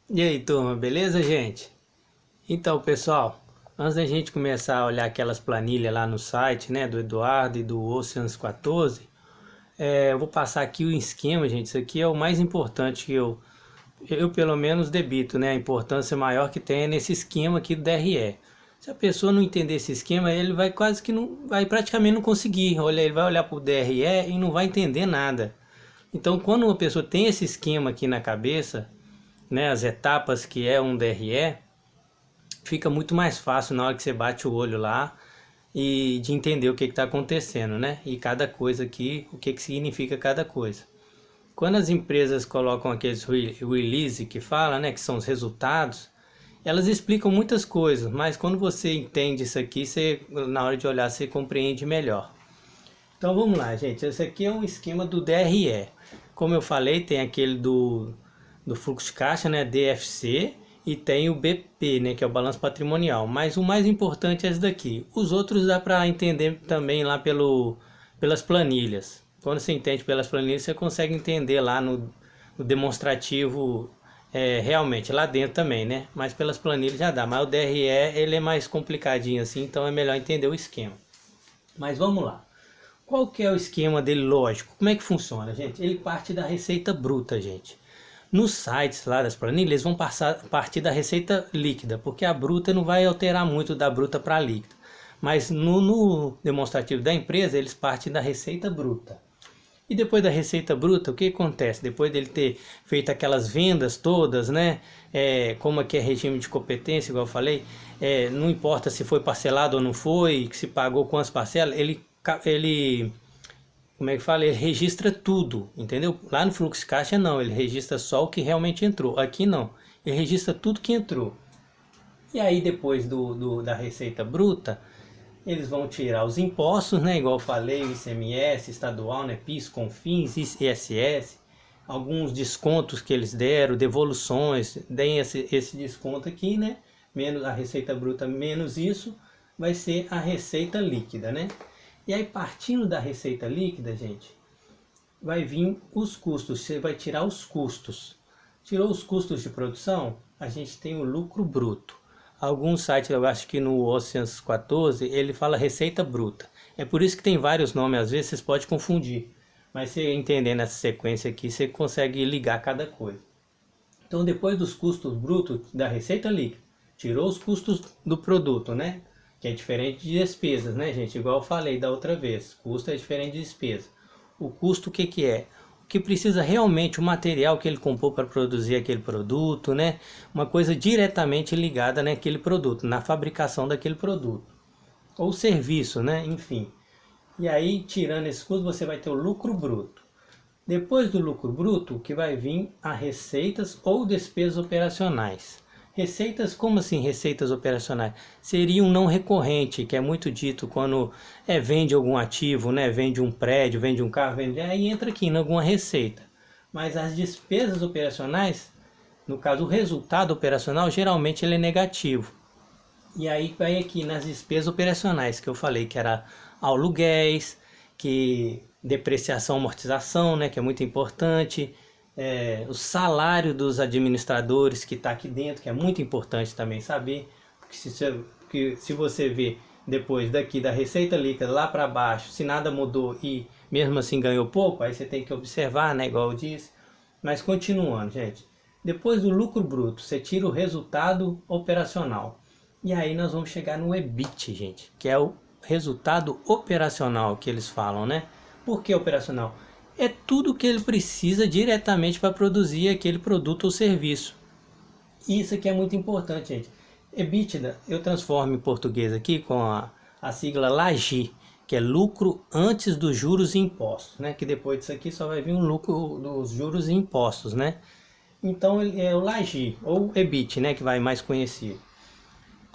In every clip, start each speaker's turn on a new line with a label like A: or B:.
A: E aí, turma, beleza, gente? Então, pessoal, antes da gente começar a olhar aquelas planilhas lá no site, né, do Eduardo e do Oceans 14, eu vou passar aqui o esquema, gente. Isso aqui é o mais importante que eu pelo menos debito, né, a importância maior que tem nesse esquema aqui do DRE. Se a pessoa não entender esse esquema, ele vai quase que não, vai praticamente não conseguir. Olha, ele vai olhar para o DRE e não vai entender nada. Então, quando uma pessoa tem esse esquema aqui na cabeça, né, as etapas que é um DRE, fica muito mais fácil na hora que você bate o olho lá e de entender o que está acontecendo, né? E cada coisa aqui, o que significa cada coisa. Quando as empresas colocam aqueles release que fala, né, que são os resultados, elas explicam muitas coisas, mas quando você entende isso aqui, você, na hora de olhar, você compreende melhor. Então vamos lá, gente. Esse aqui é um esquema do DRE. Como eu falei, tem aquele do fluxo de caixa, né, DFC, e tem o BP, né, que é o balanço patrimonial. Mas o mais importante é esse daqui. Os outros dá para entender também lá pelas planilhas. Quando você entende pelas planilhas, você consegue entender lá no demonstrativo realmente, lá dentro também, né? Mas pelas planilhas já dá. Mas o DRE, ele é mais complicadinho assim, então é melhor entender o esquema. Mas vamos lá. Qual que é o esquema dele lógico? Como é que funciona, gente? Ele parte da receita bruta, gente. Nos sites lá das planilhas, eles vão partir da receita líquida, porque a bruta não vai alterar muito da bruta para a líquida. Mas no demonstrativo da empresa, eles partem da receita bruta. E depois da receita bruta, o que acontece? Depois dele ter feito aquelas vendas todas, né? Como aqui é regime de competência, igual eu falei, não importa se foi parcelado ou não foi, se pagou quantas parcelas, ele como é que fala? Ele registra tudo, entendeu? Lá no fluxo de caixa não, ele registra só o que realmente entrou. Aqui não, ele registra tudo que entrou. E aí depois da receita bruta, eles vão tirar os impostos, né? Igual eu falei, o ICMS, estadual, né? PIS, CONFINS, ISS, alguns descontos que eles deram, devoluções, deem esse desconto aqui, né? Menos a receita bruta, menos isso, vai ser a receita líquida, né? E aí, partindo da receita líquida, gente, vai vir os custos. Você vai tirar os custos. Tirou os custos de produção, a gente tem o lucro bruto. Alguns sites, eu acho que no Oceans 14, ele fala receita bruta. É por isso que tem vários nomes, às vezes vocês podem confundir. Mas você entendendo essa sequência aqui, você consegue ligar cada coisa. Então, depois dos custos brutos da receita líquida, tirou os custos do produto, né? Que é diferente de despesas, né, gente? Igual eu falei da outra vez, custo é diferente de despesa. O custo, o que que é? O que precisa realmente, o material que ele comprou para produzir aquele produto, né? Uma coisa diretamente ligada naquele produto, na fabricação daquele produto. Ou serviço, né? Enfim. E aí, tirando esse custo, você vai ter o lucro bruto. Depois do lucro bruto, que vai vir a receitas ou despesas operacionais. Receitas, como assim receitas operacionais? Seria um não recorrente, que é muito dito quando vende algum ativo, né? Vende um prédio, vende um carro, aí entra aqui em alguma receita. Mas as despesas operacionais, no caso o resultado operacional, geralmente ele é negativo. E aí vai aqui nas despesas operacionais, que eu falei que era aluguéis, que depreciação, amortização, né, que é muito importante, o salário dos administradores que está aqui dentro, que é muito importante também saber, porque se você vê depois daqui da receita líquida lá para baixo, se nada mudou e mesmo assim ganhou pouco, aí você tem que observar, né, igual eu disse. Mas continuando, gente, depois do lucro bruto, você tira o resultado operacional. E aí nós vamos chegar no EBIT, gente, que é o resultado operacional que eles falam, né? Por que operacional? É tudo que ele precisa diretamente para produzir aquele produto ou serviço. Isso aqui é muito importante, gente. EBITDA, eu transformo em português aqui com a sigla LAGI, que é lucro antes dos juros e impostos, né? Que depois disso aqui só vai vir um lucro dos juros e impostos, né? Então ele é o LAGI, ou EBIT, né? Que vai mais conhecido.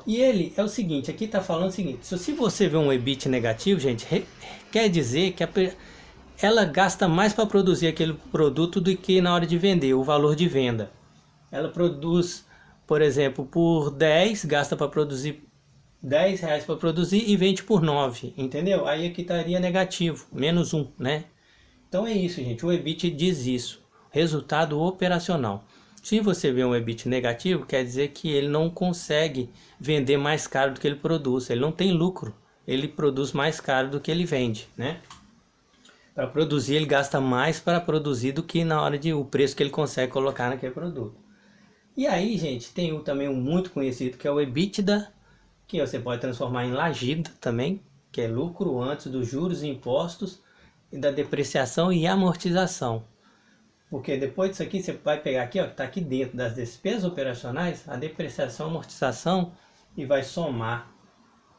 A: E ele é o seguinte, aqui está falando o seguinte, se você vê um EBIT negativo, gente, quer dizer que ela gasta mais para produzir aquele produto do que na hora de vender, o valor de venda. Ela produz, por exemplo, por 10, gasta para produzir R$ 10 para produzir e vende por 9, entendeu? Aí aqui estaria negativo, menos 1, né? Então é isso, gente, o EBIT diz isso, resultado operacional. Se você vê um EBIT negativo, quer dizer que ele não consegue vender mais caro do que ele produz. Ele não tem lucro. Ele produz mais caro do que ele vende, né? Para produzir, ele gasta mais para produzir do que na hora de o preço que ele consegue colocar naquele produto. E aí, gente, tem também um muito conhecido que é o EBITDA, que você pode transformar em lagida também, que é lucro antes dos juros e impostos e da depreciação e amortização. Porque depois disso aqui, você vai pegar aqui, ó, que está aqui dentro das despesas operacionais, a depreciação e amortização, e vai somar,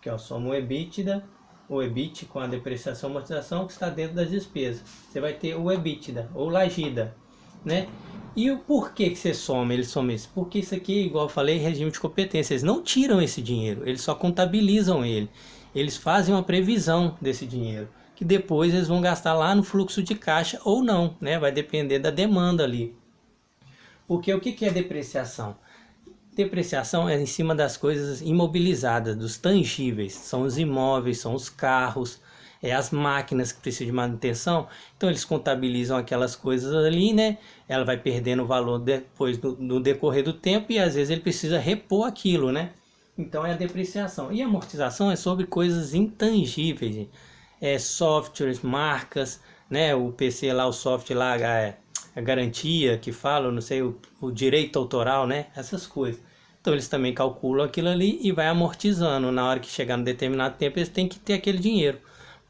A: que ó, soma o EBITDA, o EBIT com a depreciação e amortização que está dentro das despesas. Você vai ter o EBITDA, ou lagida, né? E o porquê que você soma, ele soma isso? Porque isso aqui, igual eu falei, é regime de competência. Eles não tiram esse dinheiro, eles só contabilizam ele. Eles fazem uma previsão desse dinheiro, que depois eles vão gastar lá no fluxo de caixa ou não, né? Vai depender da demanda ali. Porque o que é depreciação? Depreciação é em cima das coisas imobilizadas, dos tangíveis. São os imóveis, são os carros, as máquinas que precisam de manutenção. Então eles contabilizam aquelas coisas ali, né? Ela vai perdendo valor depois no decorrer do tempo e às vezes ele precisa repor aquilo, né? Então é a depreciação. E a amortização é sobre coisas intangíveis, gente. Softwares, marcas, né? O PC lá, o software lá, a garantia que fala, não sei, o direito autoral, né? Essas coisas. Então eles também calculam aquilo ali e vai amortizando. Na hora que chegar no determinado tempo, eles têm que ter aquele dinheiro.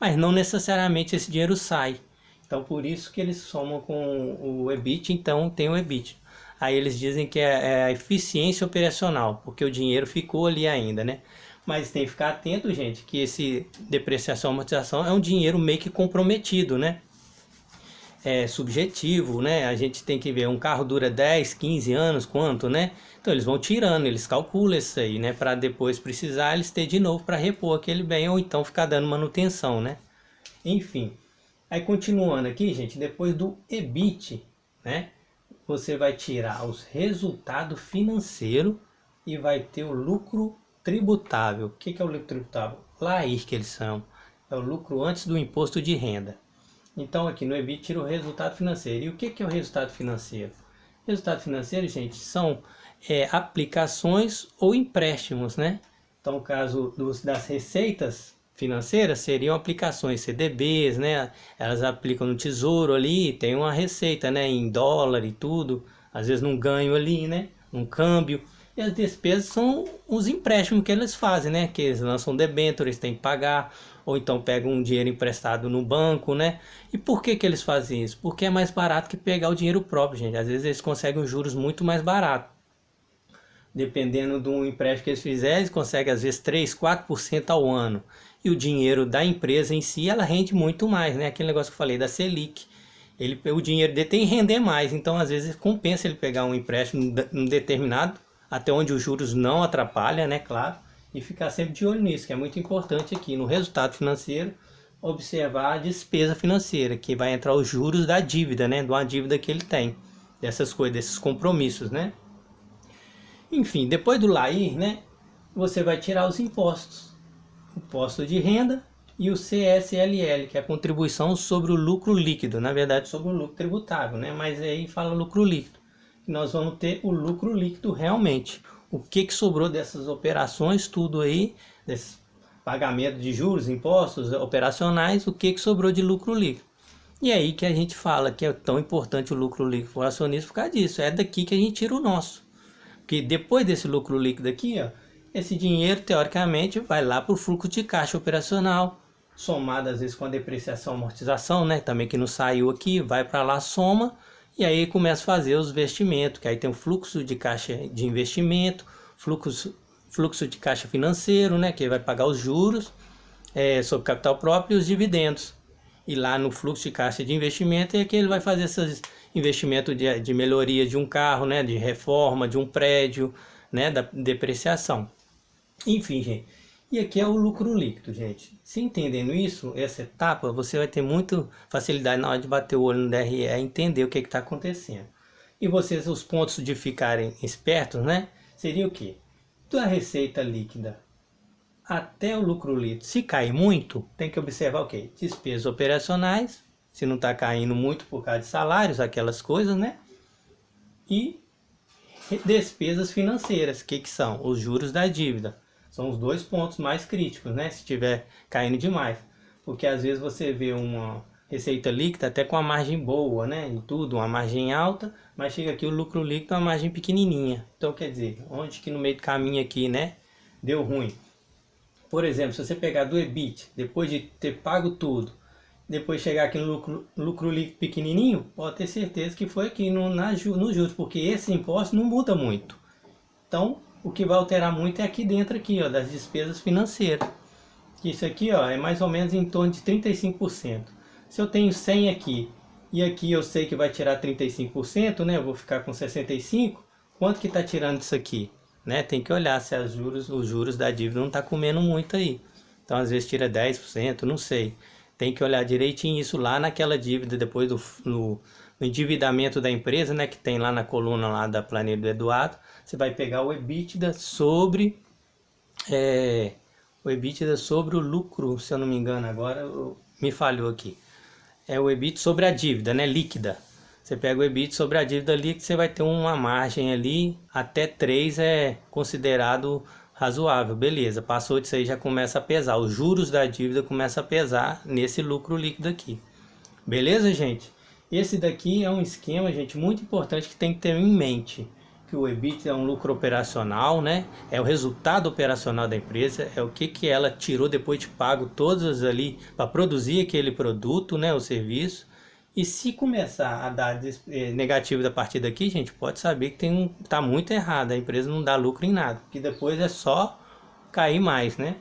A: Mas não necessariamente esse dinheiro sai. Então por isso que eles somam com o EBIT, então tem o EBIT. Aí eles dizem que é a eficiência operacional, porque o dinheiro ficou ali ainda, né? Mas tem que ficar atento, gente, que esse depreciação e amortização é um dinheiro meio que comprometido, né? É subjetivo, né? A gente tem que ver, um carro dura 10, 15 anos, quanto, né? Então eles vão tirando, eles calculam isso aí, né? Para depois precisar eles ter de novo para repor aquele bem ou então ficar dando manutenção, né? Enfim, aí continuando aqui, gente, depois do EBIT, né? Você vai tirar os resultados financeiros e vai ter o lucro tributável. O que é o lucro tributável? LAIR que eles são. É o lucro antes do imposto de renda. Então aqui no EBIT tira o resultado financeiro. E o que é o resultado financeiro? Resultado financeiro, gente, são aplicações ou empréstimos, né? Então, o caso das receitas financeiras seriam aplicações CDBs, né? Elas aplicam no tesouro ali, tem uma receita, né? Em dólar e tudo, às vezes num ganho ali, né? Um câmbio. E as despesas são os empréstimos que eles fazem, né? Que eles lançam debênture, eles têm que pagar, ou então pegam um dinheiro emprestado no banco, né? E por que eles fazem isso? Porque é mais barato que pegar o dinheiro próprio, gente. Às vezes eles conseguem juros muito mais baratos. Dependendo do empréstimo que eles fizerem, eles conseguem às vezes 3, 4% ao ano. E o dinheiro da empresa em si, ela rende muito mais, né? Aquele negócio que eu falei da Selic. O dinheiro dele tem que render mais, então às vezes compensa ele pegar um empréstimo determinado, até onde os juros não atrapalham, né? Claro. E ficar sempre de olho nisso, que é muito importante aqui no resultado financeiro, observar a despesa financeira, que vai entrar os juros da dívida, né? De uma dívida que ele tem, dessas coisas, desses compromissos, né? Enfim, depois do LAIR, né, você vai tirar os impostos. Imposto de renda e o CSLL, que é a contribuição sobre o lucro líquido. Na verdade, sobre o lucro tributável, né? Mas aí fala lucro líquido. Nós vamos ter o lucro líquido realmente. O que sobrou dessas operações, tudo aí, desse pagamento de juros, impostos operacionais, o que sobrou de lucro líquido. E é aí que a gente fala que é tão importante o lucro líquido para o acionista por causa disso. É daqui que a gente tira o nosso. Porque depois desse lucro líquido aqui, ó, esse dinheiro teoricamente vai lá para o fluxo de caixa operacional, somado às vezes com a depreciação, amortização, né? Também que não saiu aqui, vai para lá, soma, e aí começa a fazer os investimentos, que aí tem o fluxo de caixa de investimento, fluxo de caixa financeiro, né? Que vai pagar os juros sobre capital próprio e os dividendos. E lá no fluxo de caixa de investimento é que ele vai fazer esses investimentos de melhoria de um carro, né, de reforma de um prédio, né, da depreciação. Enfim, gente. E aqui é o lucro líquido, gente. Se entendendo isso, essa etapa, você vai ter muita facilidade na hora de bater o olho no DRE e entender o que está acontecendo. E vocês, os pontos de ficarem espertos, né, seria o quê? Da receita líquida até o lucro líquido, se cair muito, tem que observar o quê? Despesas operacionais, se não está caindo muito por causa de salários, aquelas coisas, né? E despesas financeiras, que são os juros da dívida. São os dois pontos mais críticos, né? Se estiver caindo demais. Porque às vezes você vê uma receita líquida até com a margem boa, né? E tudo, uma margem alta, mas chega aqui o lucro líquido, uma margem pequenininha. Então quer dizer, onde que no meio do caminho aqui, né? Deu ruim. Por exemplo, se você pegar do EBIT, depois de ter pago tudo, depois chegar aqui no lucro líquido pequenininho, pode ter certeza que foi aqui no juros, porque esse imposto não muda muito. Então, o que vai alterar muito é aqui dentro aqui, ó, das despesas financeiras. Isso aqui, ó, é mais ou menos em torno de 35%. Se eu tenho 100 aqui e aqui eu sei que vai tirar 35%, né? Eu vou ficar com 65. Quanto que está tirando isso aqui? Né? Tem que olhar se os juros da dívida não está comendo muito aí. Então, às vezes tira 10%, não sei. Tem que olhar direitinho isso lá naquela dívida, depois no endividamento da empresa, né? Que tem lá na coluna lá da planilha do Eduardo. Você vai pegar o EBITDA sobre o lucro, se eu não me engano agora, me falhou aqui. É o EBITDA sobre a dívida, né? Líquida. Você pega o EBITDA sobre a dívida líquida, você vai ter uma margem ali, até 3 é considerado razoável, beleza. Passou disso aí já começa a pesar, os juros da dívida começam a pesar nesse lucro líquido aqui. Beleza, gente? Esse daqui é um esquema, gente, muito importante que tem que ter em mente. Que o EBITDA é um lucro operacional, né? É o resultado operacional da empresa, é o que ela tirou depois de pago todas ali para produzir aquele produto, né? O serviço. E se começar a dar negativo da partir daqui, gente, pode saber que tá muito errado, a empresa não dá lucro em nada, porque depois é só cair mais, né?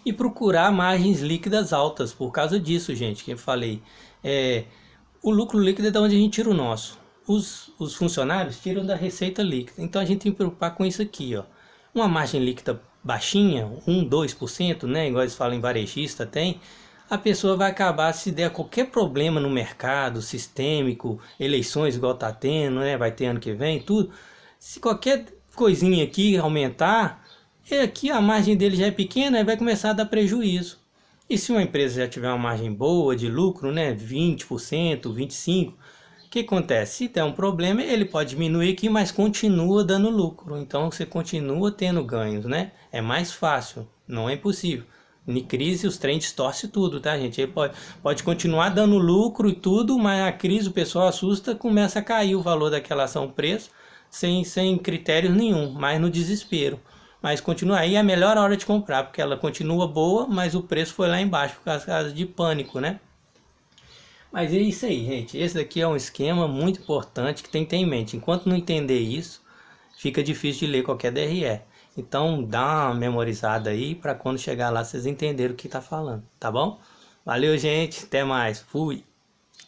A: E procurar margens líquidas altas, por causa disso, gente, que eu falei. O lucro líquido é de onde a gente tira o nosso. Os funcionários tiram da receita líquida. Então a gente tem que preocupar com isso aqui, ó. Uma margem líquida baixinha, 1, 2%, né? Igual eles falam em varejista, tem. A pessoa vai acabar, se der qualquer problema no mercado, sistêmico, eleições igual tá tendo, né? Vai ter ano que vem, tudo. Se qualquer coisinha aqui aumentar, aqui a margem dele já é pequena e vai começar a dar prejuízo. E se uma empresa já tiver uma margem boa de lucro, né? 20%, 25%, o que acontece? Se der um problema, ele pode diminuir aqui, mas continua dando lucro. Então você continua tendo ganhos, né? É mais fácil, não é impossível. Em crise os trem distorce tudo, tá, gente? Ele pode continuar dando lucro e tudo, mas a crise o pessoal assusta, começa a cair o valor daquela ação preço, sem critérios nenhum, mas no desespero. Mas continua aí, é a melhor hora de comprar, porque ela continua boa, mas o preço foi lá embaixo por causa de pânico, né? Mas é isso aí, gente. Esse daqui é um esquema muito importante que tem que ter em mente. Enquanto não entender isso, fica difícil de ler qualquer DRE. Então dá uma memorizada aí para quando chegar lá vocês entenderem o que está falando, tá bom? Valeu, gente. Até mais. Fui.